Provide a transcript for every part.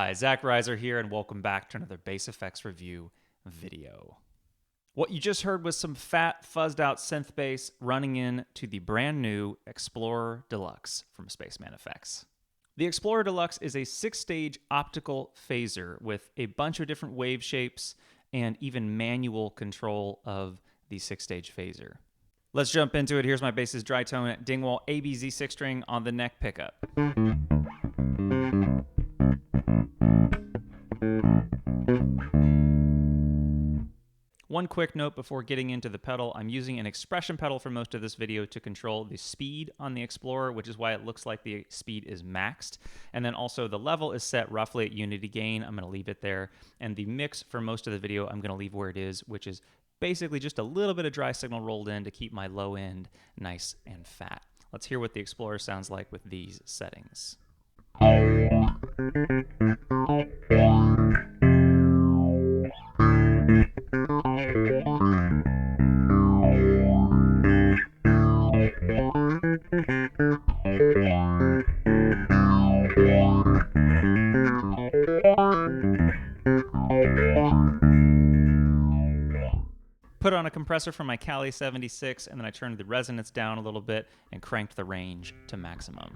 Hi, Zach Reiser here, and welcome back to another bass effects review video. What you just heard was some fat, fuzzed out synth bass running into the brand new Explorer Deluxe from Spaceman Effects. The Explorer Deluxe is a 6-stage optical phaser with a bunch of different wave shapes and even manual control of the 6-stage phaser. Let's jump into it. Here's my bass's dry tone Dingwall ABZ 6-string on the neck pickup. One quick note before getting into the pedal, I'm using an expression pedal for most of this video to control the speed on the Explorer, which is why it looks like the speed is maxed. And then also the level is set roughly at unity gain. I'm going to leave it there. And the mix for most of the video, I'm going to leave where it is, which is basically just a little bit of dry signal rolled in to keep my low end nice and fat. Let's hear what the Explorer sounds like with these settings. Put on a compressor from my Cali 76, and then I turned the resonance down a little bit and cranked the range to maximum.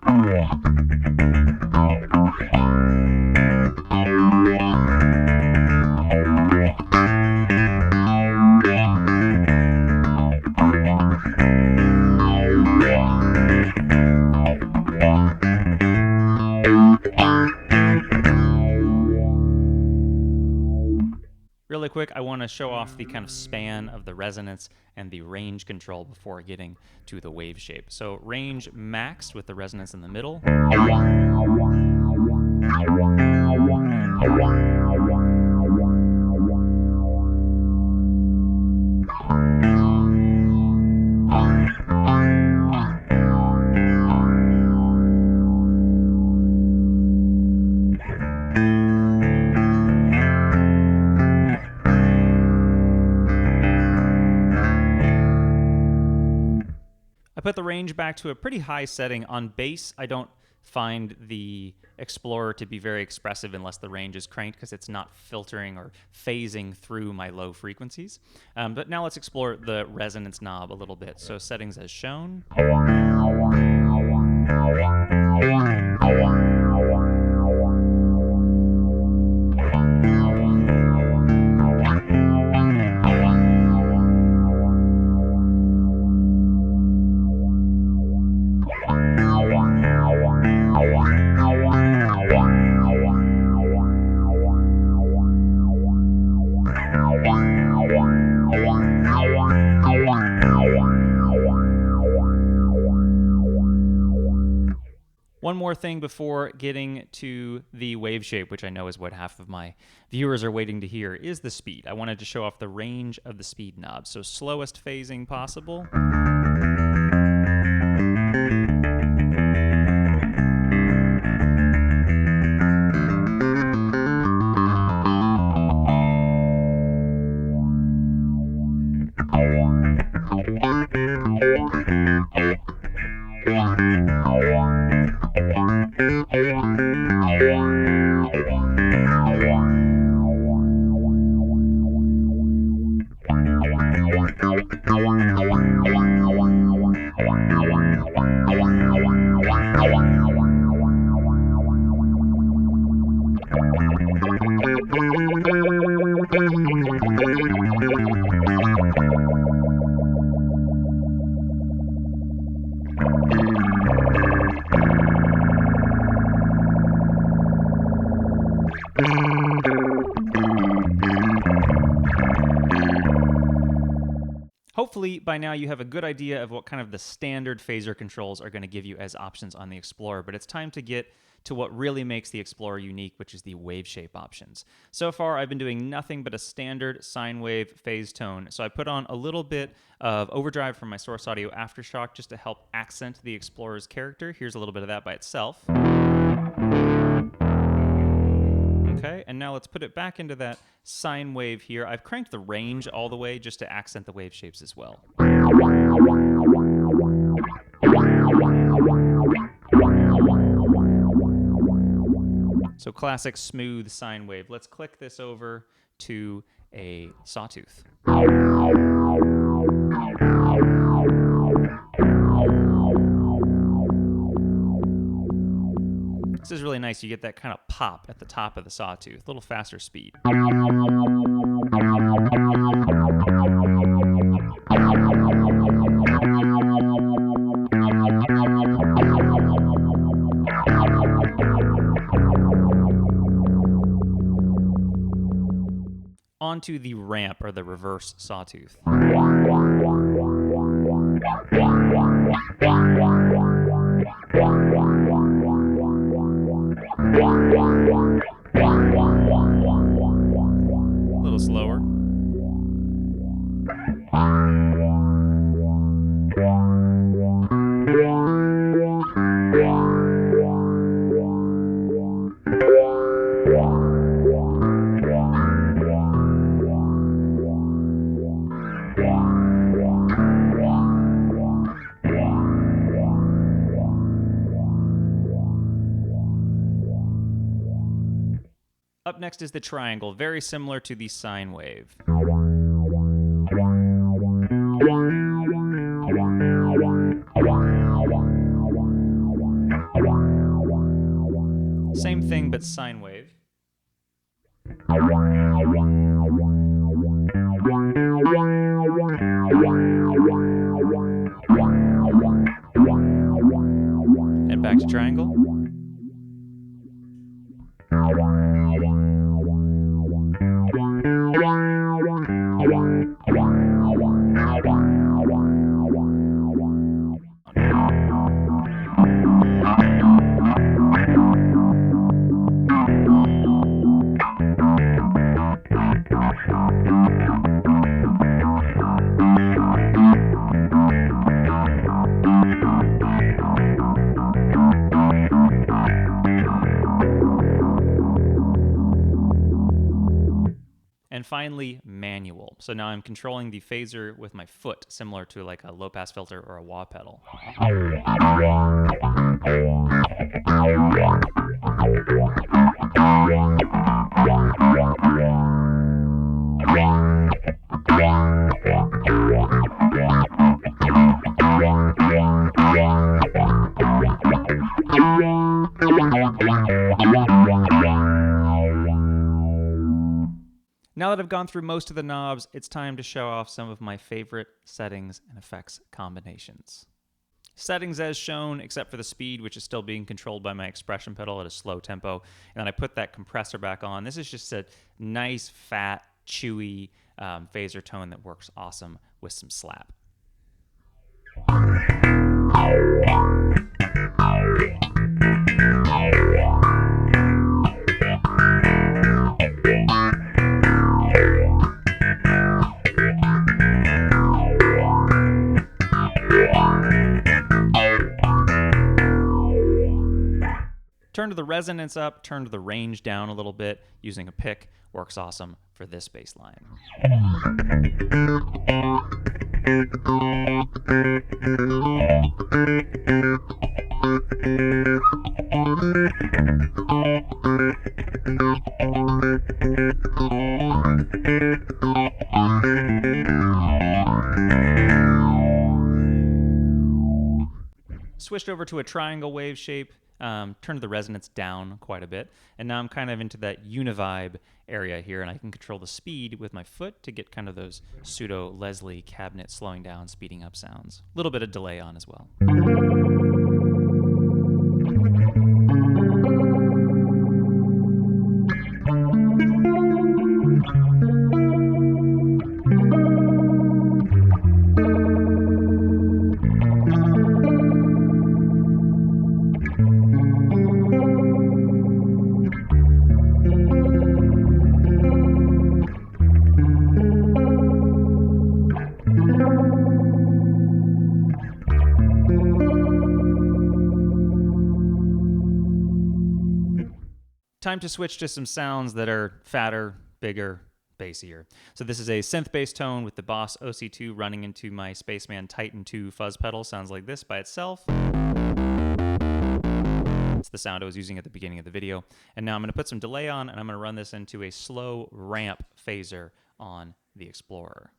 Really quick, I want to show off the kind of span of the resonance and the range control before getting to the wave shape. So range maxed with the resonance in the middle. I put the range back to a pretty high setting. On bass, I don't find the Explorer to be very expressive unless the range is cranked because it's not filtering or phasing through my low frequencies. But now let's explore the resonance knob a little bit. So settings as shown. One more thing before getting to the wave shape, which I know is what half of my viewers are waiting to hear, is the speed. I wanted to show off the range of the speed knob. So slowest phasing possible. Hopefully, by now you have a good idea of what kind of the standard phaser controls are going to give you as options on the Explorer, but it's time to get to what really makes the Explorer unique, which is the wave shape options. So far, I've been doing nothing but a standard sine wave phase tone, so I put on a little bit of overdrive from my source audio Aftershock just to help accent the Explorer's character. Here's a little bit of that by itself. Okay, and now let's put it back into that sine wave here. I've cranked the range all the way just to accent the wave shapes as well. So classic smooth sine wave. Let's click this over to a sawtooth. This is really nice. You get that kind of pop at the top of the sawtooth, a little faster speed. Onto the ramp, or the reverse sawtooth. A little slower. Up next is the triangle, very similar to the sine wave. Same thing, but sine wave. And back to triangle. And finally, manual. So now I'm controlling the phaser with my foot, similar to like a low-pass filter or a wah pedal. Now that I've gone through most of the knobs, it's time to show off some of my favorite settings and effects combinations. Settings as shown, except for the speed, which is still being controlled by my expression pedal at a slow tempo. And then I put that compressor back on. This is just a nice, fat, chewy phaser tone that works awesome with some slap. Turn to the resonance up, turn to the range down a little bit using a pick. Works awesome for this bass line. Switched over to a triangle wave shape. Turn the resonance down quite a bit, and now I'm kind of into that univibe area here, and I can control the speed with my foot to get kind of those pseudo Leslie cabinet slowing down, speeding up sounds. A little bit of delay on as well. Time to switch to some sounds that are fatter, bigger, bassier. So this is a synth bass tone with the Boss OC2 running into my Spaceman Titan 2 fuzz pedal. Sounds like this by itself. It's the sound I was using at the beginning of the video. And now I'm going to put some delay on, and I'm going to run this into a slow ramp phaser on the Explorer.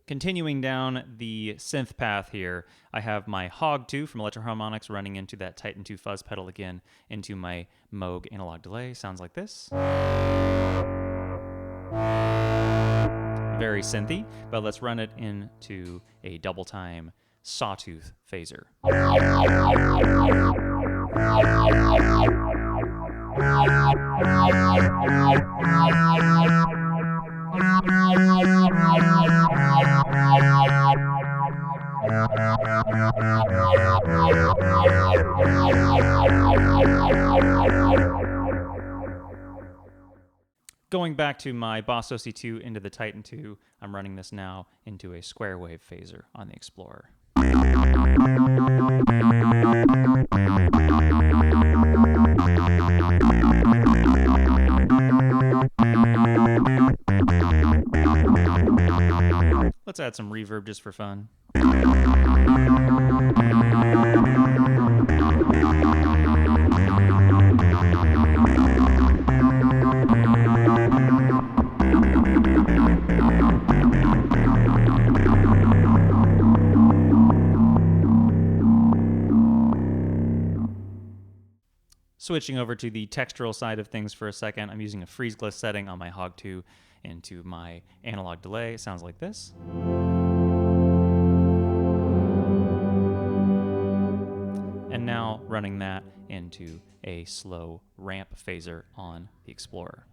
Continuing down the synth path here, I have my Hog 2 from Electro-Harmonix running into that Titan 2 fuzz pedal again into my Moog analog delay. Sounds like this. Very synthy, but let's run it into a double time sawtooth phaser. Going back to my Boss OC2 into the Titan 2, I'm running this now into a square wave phaser on the Explorer. Let's add some reverb just for fun. Switching over to the textural side of things for a second, I'm using a freeze glyph setting on my Hog 2 into my analog delay. It sounds like this. And now running that into a slow ramp phaser on the Explorer.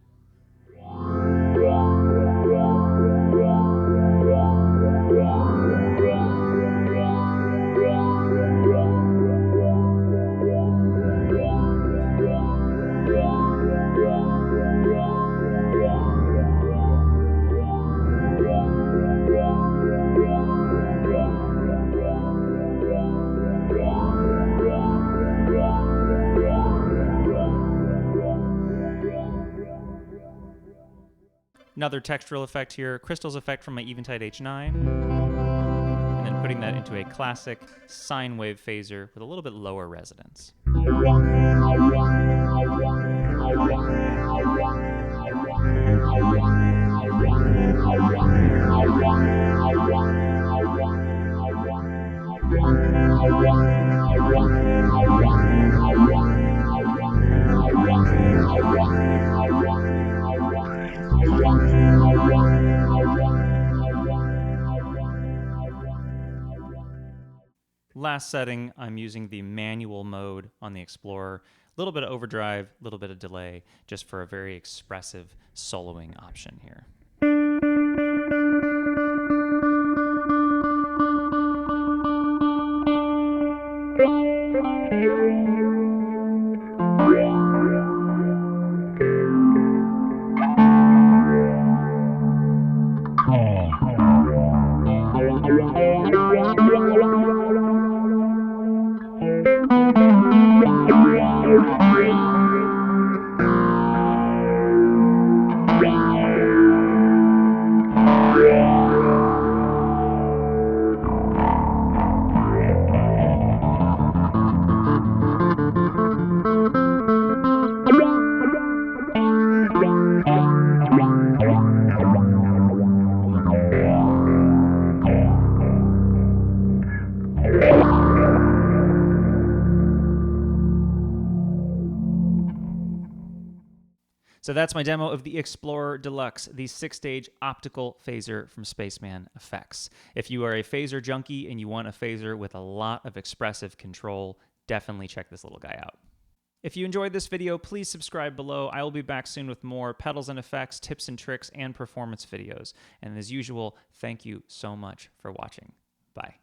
Another textural effect here, crystals effect from my Eventide H9, and then putting that into a classic sine wave phaser with a little bit lower resonance. Last setting, I'm using the manual mode on the Explorer. A little bit of overdrive, a little bit of delay, just for a very expressive soloing option here. So that's my demo of the Explorer Deluxe, the 6-stage optical phaser from Spaceman Effects. If you are a phaser junkie and you want a phaser with a lot of expressive control, definitely check this little guy out. If you enjoyed this video, please subscribe below. I will be back soon with more pedals and effects, tips and tricks, and performance videos. And as usual, thank you so much for watching. Bye.